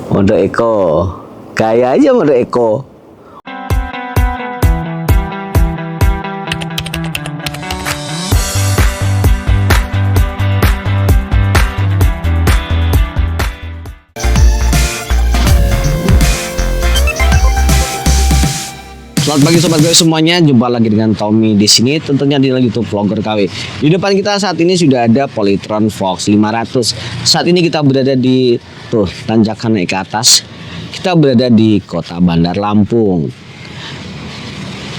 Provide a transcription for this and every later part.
Mode Eco. Gaya aja mode Eco. Selamat pagi sobat KW semuanya, jumpa lagi dengan Tommy di sini, tentunya di YouTube Vlogger KW. Di depan kita saat ini sudah ada Polytron Fox 500. Saat ini kita berada di tanjakan naik ke atas. Kita berada di Kota Bandar Lampung.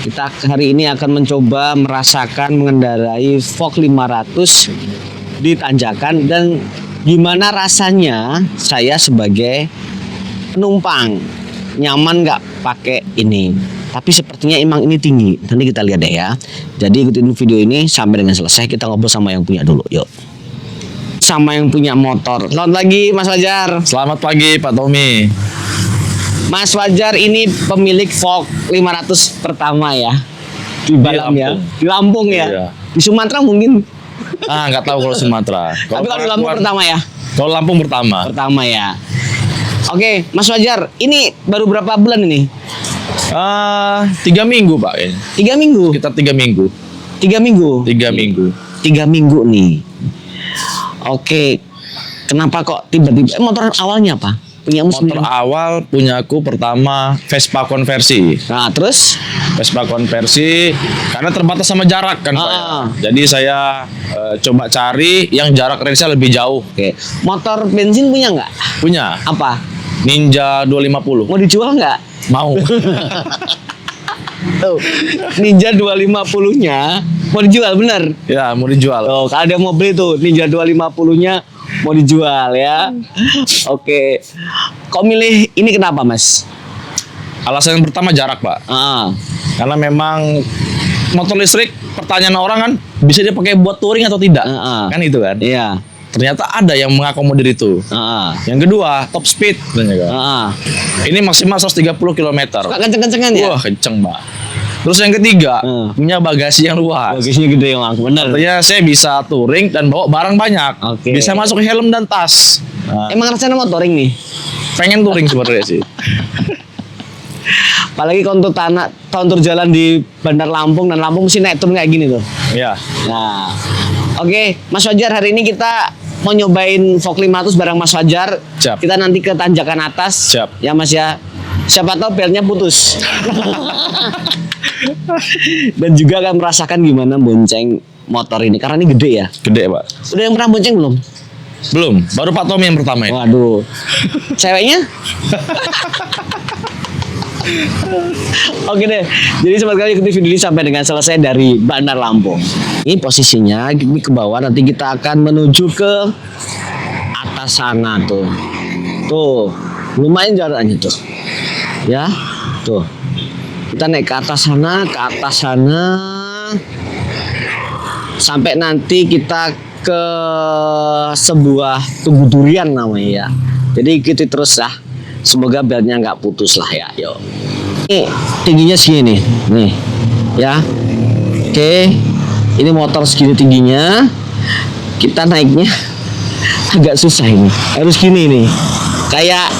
Kita hari ini akan mencoba merasakan mengendarai Fox 500 di tanjakan dan gimana rasanya saya sebagai penumpang. Nyaman nggak pakai ini? Tapi sepertinya emang ini tinggi. Nanti kita lihat deh ya. Jadi ikutin video ini sampai dengan selesai. Kita ngobrol sama yang punya dulu. Yuk. Sama yang punya motor. Selamat pagi Mas Fajar. Selamat pagi Pak Tommy. Mas Fajar ini pemilik Fox 500 pertama ya. Di Balam ya. Di Lampung ya. Iya. Di Sumatera mungkin. Nggak tahu kalau Sumatera. Tapi kalau di Lampung pertama ya. Kalau Lampung pertama. Pertama ya. Oke, Mas Fajar, ini baru berapa bulan ini? 3 minggu Pak. 3 minggu. Kita 3 minggu. 3 minggu. 3 minggu. 3 minggu nih. Oke. Kenapa kok tiba-tiba motor awalnya apa? Punyamu Motor sendiri? awal punyaku pertama Vespa konversi. Nah, terus? Vespa konversi karena terbatas sama jarak kan Pak. Ya. Jadi saya coba cari yang jarak range-nya lebih jauh. Oke. Motor bensin punya nggak? Punya Apa? Ninja 250. Mau dijual nggak? Mau. Tuh. Ninja 250-nya mau dijual bener? Ya, mau dijual. Tuh, kalau ada mau beli tuh Ninja 250-nya mau dijual ya. Oke. Kok milih ini kenapa, Mas? Alasan yang pertama jarak, Pak. Karena memang motor listrik, pertanyaan orang kan bisa dia pakai buat touring atau tidak? Kan itu kan? Iya. Ternyata ada yang mengakomodir itu. Yang kedua, top speed. Ini maksimal 130 km. Suka kenceng-kencengan ya? Wah, kenceng, Pak. Terus yang ketiga, punya bagasi yang luas. Bagasinya gede emang, bener. Artinya saya bisa touring dan bawa barang banyak. Oke. Bisa masuk helm dan tas. Emang rasanya mau touring nih? Pengen touring sebenarnya sih. Apalagi kontur jalan di Bandar Lampung dan Lampung mesti naik turun kayak gini tuh. Iya. Nah, oke, Mas Fajar, hari ini kita mau nyobain Fox 500 bareng Mas Fajar. Siap. Kita nanti ke tanjakan atas. Siap. Ya Mas ya. Siapa tahu belnya putus. Dan juga akan merasakan gimana bonceng motor ini karena ini gede ya. Gede, Pak. Udah yang pernah bonceng belum? Belum, baru Pak Tommy yang pertama ya. Waduh. Ceweknya? Oke deh. Jadi sobat kali ikuti video ini sampai dengan selesai dari Bandar Lampung. Ini posisinya ini ke bawah, nanti kita akan menuju ke atas sana tuh. Tuh, lumayan jaraknya tuh. Ya, tuh. Kita naik ke atas sana, sampai nanti kita ke sebuah tugu durian namanya ya. Jadi ikuti terus ya. Semoga belnya nggak putus lah ya. Yuk. Ini tingginya segini nih, ya. Oke, ini motor segini tingginya. Kita naiknya agak susah ini. Harus gini nih. Kayak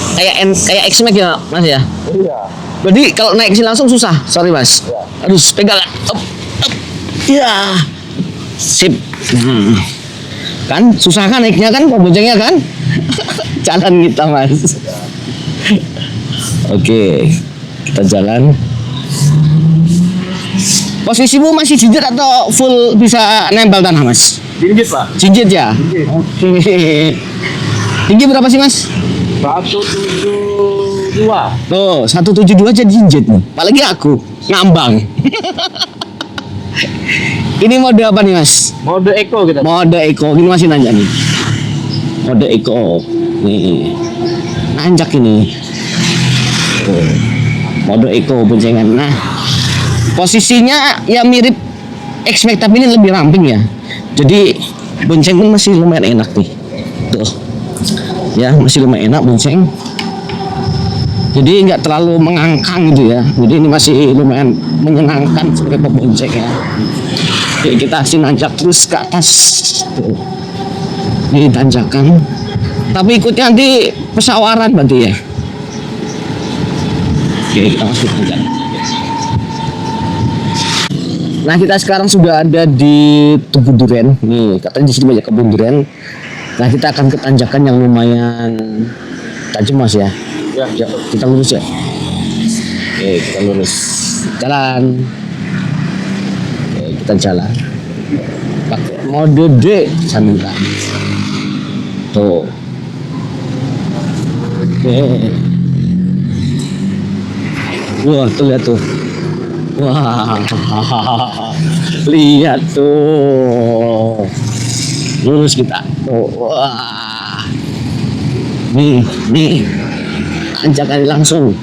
X-Max ya, Mas ya. Iya. Jadi kalau naik sini langsung susah. Sorry Mas. Harus pegang. Up. Ya. Sip. Kan susah kan naiknya kan, boncengnya kan. Jalan kita Mas. Oke, kita jalan. Posisimu masih jinjit atau full bisa nempel tanah Mas? Jinjit, Pak. Jinjit ya? Oke. Tinggi berapa sih Mas? 172. Tuh, 172 jadi jinjit nih. Apalagi aku, ngambang. Ini mode apa nih Mas? Mode Eco kita. Mode Eco, ini masih nanjak nih. Mode Eco, nih. Nanjak ini. Tuh. Mode Eco boncengan. Nah, posisinya ya mirip X-Max tapi ini lebih ramping ya. Jadi bonceng pun masih lumayan enak nih. Tuh. Ya, masih lumayan enak bonceng. Jadi nggak terlalu mengangkang gitu ya. Jadi ini masih lumayan menyenangkan sebagai pebonceng ya. Oke, kita sih nanjak terus ke atas. Tuh. Ini tanjakan. Tapi ikutnya nanti pesawaran berarti ya. Oke, kita masukkan jalan. Nah, kita sekarang sudah ada di Tugu Duren. Nih, katanya di sini banyak kebun duren. Nah, kita akan ke tanjakan yang lumayan tajam Mas ya. Ya, kita lurus ya. Oke, kita lurus. Jalan. Oke, kita jalan. Pakai mode D sambil. Tuh. Oke. Wah, tuh lihat tuh. Wah, lihat tuh. Lurus kita. Tuh. Wah. Nih. Tanjakan langsung.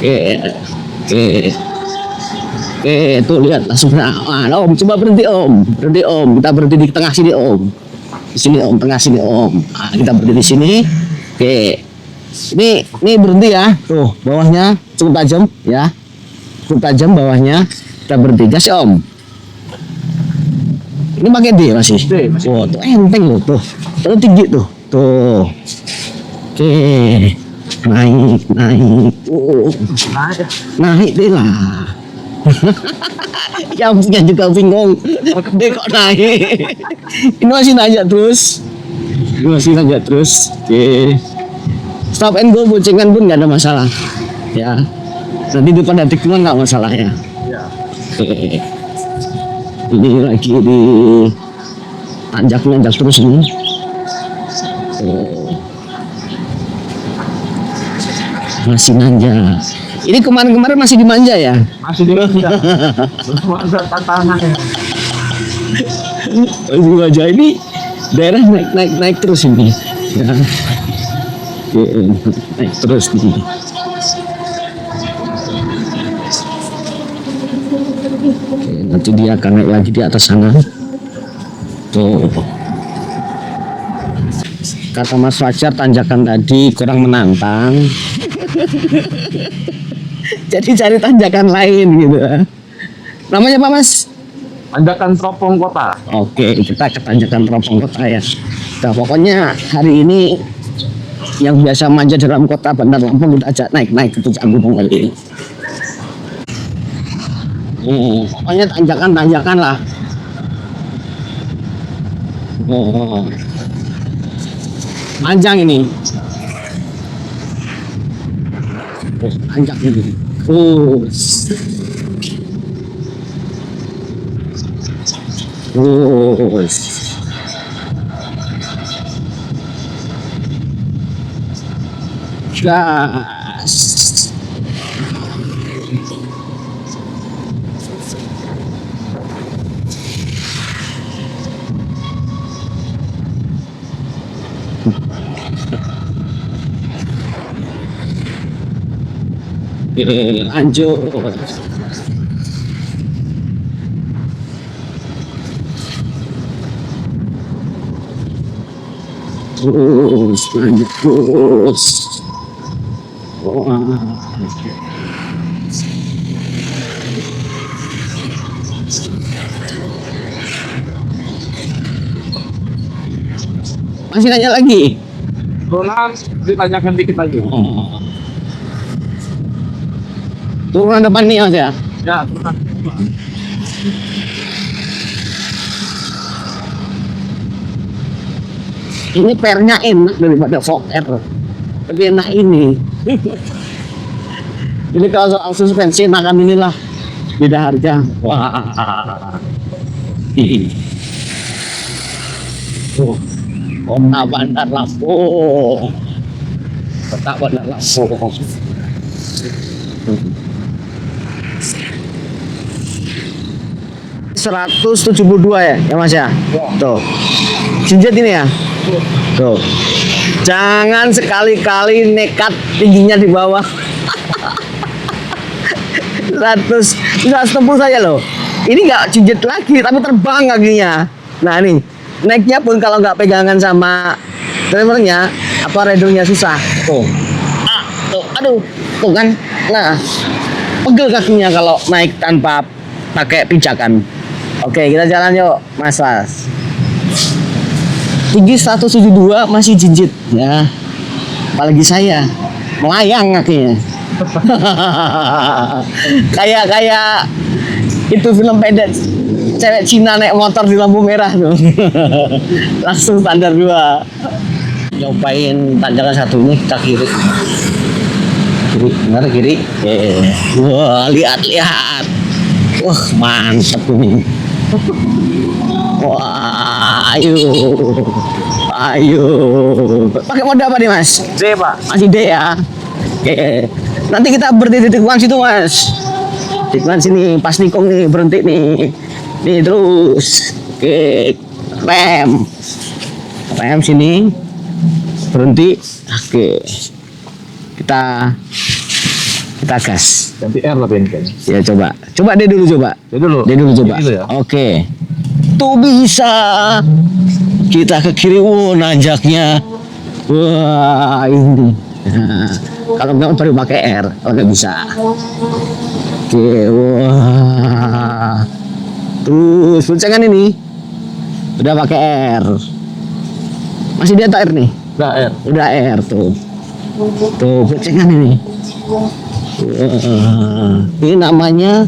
Oke. Tuh lihat langsung. Nah, Om, coba berhenti Om. Kita berhenti di tengah sini Om. Di sini Om, tengah sini Om. Nah, kita berhenti di sini. Oke. Ini berhenti ya. Tuh, bawahnya cukup tajam ya. Cukup tajam bawahnya. Kita berhenti. Gas ya Om. Ini pakai D masih. Oh, tuh enteng loh tuh. Terus tinggi tuh. Tuh. Oke. Naik. Naik deh lah. Ya punya juga bingung. Dia kok naik. Ini masih nanjak terus. Oke. Stop and go boncengan pun nggak ada masalah. Ya. Nanti depan ada tikungan nggak masalah ya. Oke. Ini lagi di nanjak terus ini. Masih nanjak. Ini kemarin masih dimanja ya? Masih di masa tantangannya. Wajah ini daerah naik terus ini. Ya. Oke, naik terus nih. Oke, nanti dia akan naik lagi di atas sana. Tuh. Kata Mas Fajar, tanjakan tadi kurang menantang. Jadi cari tanjakan lain gitu. Namanya apa Mas? Tanjakan Teropong Kota. Oke, kita ke tanjakan Teropong Kota ya. Nah, pokoknya hari ini yang biasa manja dalam kota Bandar Lampung kita ajak naik ke puncak gunung kali ini. Pokoknya tanjakan lah. Panjang ini. Panjang ini. Gas. Lanjut. Terus. Wah. Masih nanya lagi? Turunan ditanyakan dikit lagi. Turunan depan nih Mas ya? Ya, turunan. Ini pernya enak daripada Fok R. Lebih enak ini. Ini kalau soal suspensi enakan inilah. Beda harga. Wah. Kota Bandar Lampung. 172 ya Mas ya? Tuh. Jinjet ini ya? Tuh. Jangan sekali-kali nekat tingginya di bawah. 170 saja loh. Ini nggak jinjet lagi tapi terbang kakinya. Nah nih, naiknya pun kalau nggak pegangan sama drivernya apa ridernya susah. Tuh. Tuh, aduh, tuh kan. Nah, pegel kakinya kalau naik tanpa pakai pijakan. Oke, kita jalan yuk, Mas. Tinggi 172 masih jinjit ya. Apalagi saya melayang kakinya. Kayak itu film pendek cewek Cina naik motor di lampu merah tuh. Langsung standar 2. Nyobain tanjakan satu ini kita kiri. Kiri, benar kiri. Wah, lihat. Wah, mantap ini. Wah, ayo. Pakai mode apa nih, Mas? D, Pak. Masih D ya. Oke. Nanti kita berhenti di tikungan situ, Mas. Tikungan sini, pas nikung nih, berhenti nih. Nih terus. Oke. Rem sini. Berhenti. Oke. Kita gas. Ganti R lah kayaknya. Ya coba D dulu coba. D dulu coba. Gitu ya? Oke. Tuh bisa. Kita ke kiri, nanjaknya. Wah, ini. Kalau nggak baru pakai R, kalau nggak bisa. Oke, wah. Terus boncengan ini udah pakai R. Masih di atas R nih. Udah R tuh. Tuh boncengan ini. Ini namanya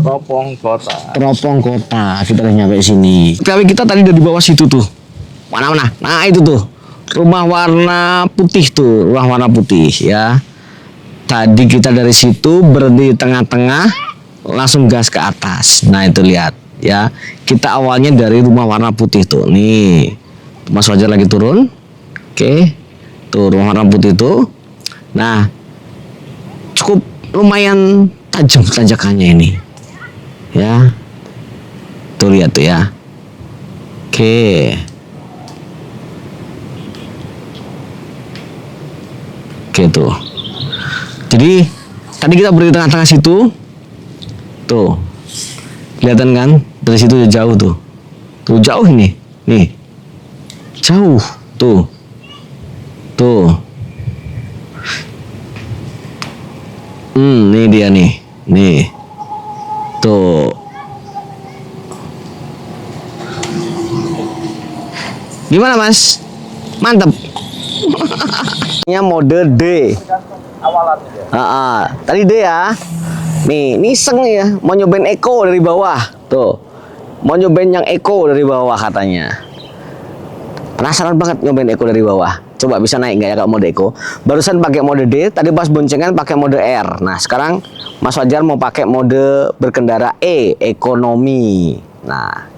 Teropong Kota. Kita udah nyampe sini. Tapi kita tadi udah di bawah situ tuh. Mana? Nah itu tuh. Rumah warna putih tuh. Rumah warna putih ya. Tadi kita dari situ berhenti di tengah-tengah. Langsung gas ke atas. Nah itu lihat ya. Kita awalnya dari rumah warna putih tuh. Nih. Mas Fajar lagi turun. Oke. Tuh rumah warna putih tuh. Nah. Cukup lumayan tajam tanjakannya ini. Ya. Tuh lihat tuh ya. Oke. Oke tuh. Jadi tadi kita berdiri di tengah-tengah situ. Tuh. Kelihatan kan? Dari situ udah jauh tuh. Tuh jauh ini. Nih. Jauh. Tuh. Ini dia nih. Nih. Tuh. Gimana, Mas? Mantep. Ini mode D. Awalan ya. Tadi D ya. Nih, iseng nih ya, mau nyobain Eco dari bawah. Tuh. Mau nyobain yang Eco dari bawah katanya. Penasaran banget nyobain Eco dari bawah. Coba bisa naik nggak ya kalau mode Eco? Barusan pakai mode D, tadi pas boncengan pakai mode R. Nah, sekarang Mas Fajar mau pakai mode berkendara E, ekonomi. Nah,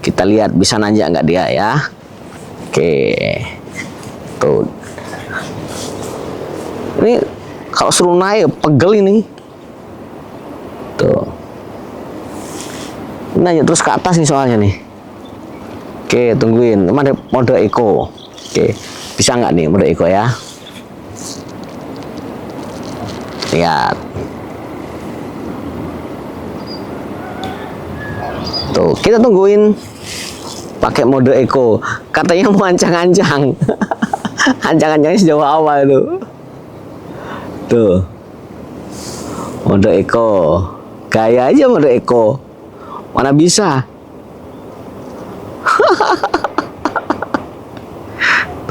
kita lihat bisa nanjak nggak dia ya. Oke. Tuh. Ini kalau suruh naik pegel ini. Tuh. Nanjak terus ke atas nih soalnya nih. Oke, tungguin. Mana mode Eco? Oke. Bisa nggak nih mode Eco ya? Lihat. Tuh, kita tungguin pakai mode Eco. Katanya mau ancang-ancang. Ancang-ancangnya sejauh awal itu. Tuh. Mode Eco. Gaya aja mode Eco. Mana bisa?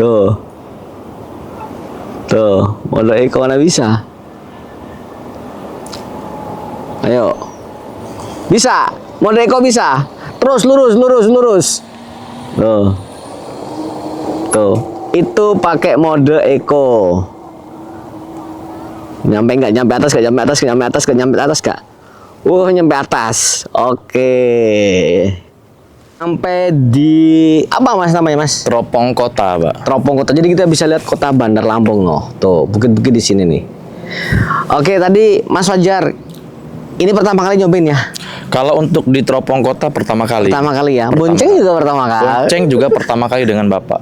Tuh, mode Eco mana bisa? Ayo, bisa, mode Eco bisa. Terus lurus. Tuh, itu pakai mode Eco. Nyampe nggak? Nyampe atas nggak? Nyampe atas. Oke. Sampai di apa Mas namanya, Mas? Teropong Kota, Pak. Teropong Kota. Jadi kita bisa lihat kota Bandar Lampung loh. Tuh, bukit-bukit di sini nih. Oke, tadi Mas Fajar ini pertama kali nyobain ya? Kalau untuk di Teropong Kota pertama kali. Pertama kali ya. Bonceng juga pertama kali. Bonceng juga pertama kali dengan Bapak.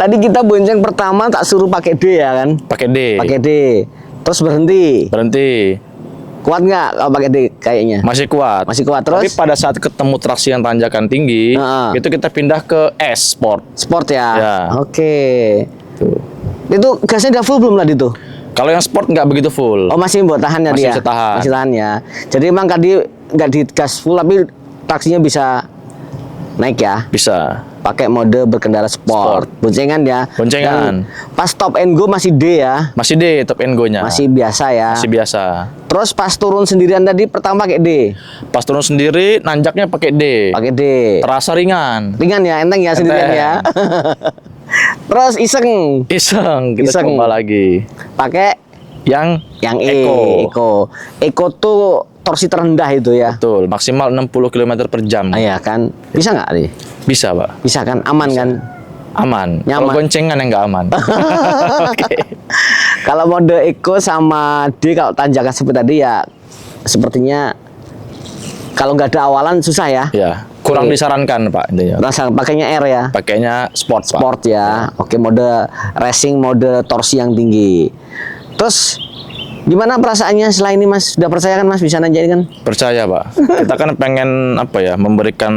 Tadi kita bonceng pertama tak suruh pakai D ya kan? Pakai D. Terus berhenti. Kuat nggak kalau pakai D kayaknya? Masih kuat. Terus? Tapi pada saat ketemu traksi yang tanjakan tinggi, itu kita pindah ke S Sport. Sport ya? Ya. Oke. Tuh. Itu gasnya udah full belum tadi tuh? Kalau yang Sport nggak begitu full. Oh, masih buat tahan ya dia? Masih bisa tahan. Masih tahan ya. Jadi emang tadi nggak di gas full tapi traksinya bisa naik ya? Bisa. pakai mode berkendara sport. Boncengan ya. Boncengan. Yang pas stop and go masih D ya. Masih D top and go-nya. Masih biasa ya. Masih biasa. Terus pas turun sendirian tadi pertama pakai D. Pas turun sendiri nanjaknya pakai D. Pakai D. Terasa ringan. Ringan ya, enteng ya sendirian ya. Terus iseng. Kita coba lagi. Pakai yang Eco. Eco tuh torsi terendah itu ya. Betul, maksimal 60 km per jam. Iya kan? Bisa nggak nih? Bisa, Pak. Bisa kan? Aman kan? Aman. Nyaman. Kalau goncengan yang nggak aman. Oke. Kalau mode Eco sama D kalau tanjakan seperti tadi ya sepertinya kalau nggak ada awalan susah ya. Ya, kurang disarankan, Pak, intinya. Rasa pakainya R ya. Pakainya sport, Pak. Sport ya. Oke, mode racing, mode torsi yang tinggi. Terus gimana perasaannya setelah ini Mas? Sudah percaya kan Mas bisa nanjain kan? Percaya, Pak. Kita kan pengen memberikan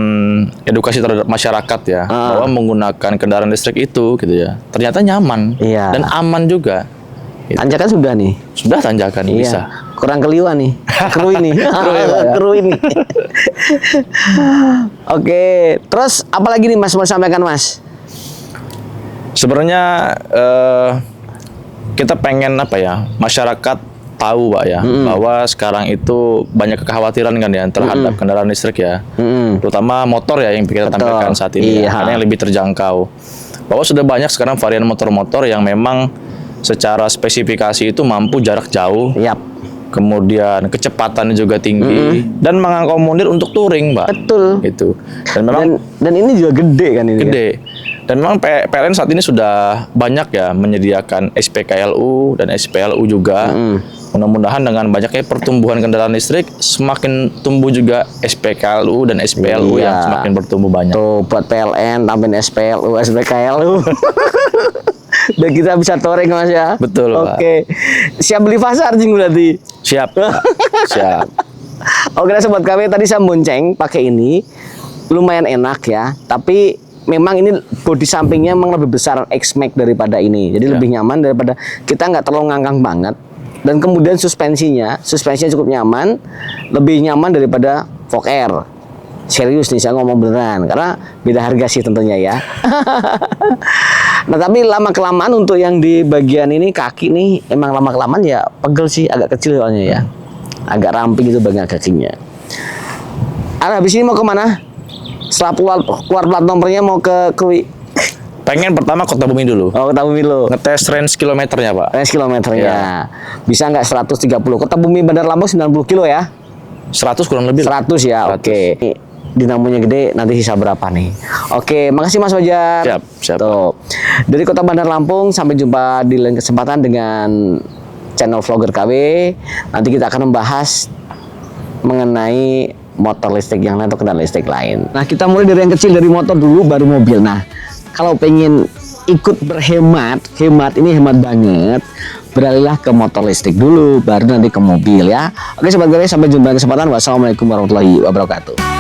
edukasi terhadap masyarakat ya, bahwa menggunakan kendaraan listrik itu gitu ya. Ternyata nyaman dan aman juga. Gitu. Tanjakan sudah nih. Sudah tanjakan bisa. Kurang keliuan nih. Kru ini. Kru ini. Oke, terus apa lagi nih Mas mau sampaikan Mas? Sebenarnya kita pengen masyarakat tahu, Pak ya, bahwa sekarang itu banyak kekhawatiran kan ya terhadap kendaraan listrik ya, terutama motor ya yang kita tampilkan saat ini, karena yang lebih terjangkau. Bahwa sudah banyak sekarang varian motor-motor yang memang secara spesifikasi itu mampu jarak jauh, kemudian kecepatannya juga tinggi dan mengakomodir untuk touring, Pak. Betul. Itu. Dan memang dan ini juga gede kan ini. Gede. Dan memang PLN saat ini sudah banyak ya menyediakan SPKLU dan SPLU juga. Mudah-mudahan dengan banyaknya pertumbuhan kendaraan listrik semakin tumbuh juga SPKLU dan SPLU yang semakin bertumbuh banyak. Tuh buat PLN tambahin SPLU, SPKLU. Dan kita bisa touring Mas ya. Betul, Pak. Oke. Siap beli fast charging berarti. Siap. Siap. Oke, sobat KW, tadi saya bonceng pakai ini. Lumayan enak ya, tapi memang ini bodi sampingnya memang lebih besar X-Max daripada ini. Jadi lebih nyaman daripada kita nggak terlalu ngangkang banget. Dan kemudian suspensinya cukup nyaman, lebih nyaman daripada Vogue Air. Serius nih saya ngomong beneran, karena beda harga sih tentunya ya. Nah tapi lama-kelamaan untuk yang di bagian ini kaki nih, emang lama-kelamaan ya pegel sih, agak kecil soalnya ya. Agak ramping itu bagian kakinya. Habis ini mau kemana? Setelah keluar plat nomornya mau ke Krui. Pengen pertama Kota Bumi dulu. Oh, Kota Bumi dulu. Ngetes range kilometernya, Pak. Range kilometernya. Bisa nggak 130? Kota Bumi Bandar Lampung 90 kilo ya? 100 kurang lebih. 100 ya, 100. Oke. Dinamonya gede, nanti sisa berapa nih? Oke, makasih Mas Fajar. Siap. Tuh. Dari Kota Bandar Lampung, sampai jumpa di lain kesempatan dengan channel Vlogger KW. Nanti kita akan membahas mengenai motor listrik yang lain atau kendaraan listrik lain. Nah, kita mulai dari yang kecil, dari motor dulu, baru mobil. Nah, kalau pengen ikut berhemat, ini hemat banget, beralihlah ke motor listrik dulu, baru nanti ke mobil ya. Oke, sobat gue, sampai jumpa di kesempatan. Wassalamualaikum warahmatullahi wabarakatuh.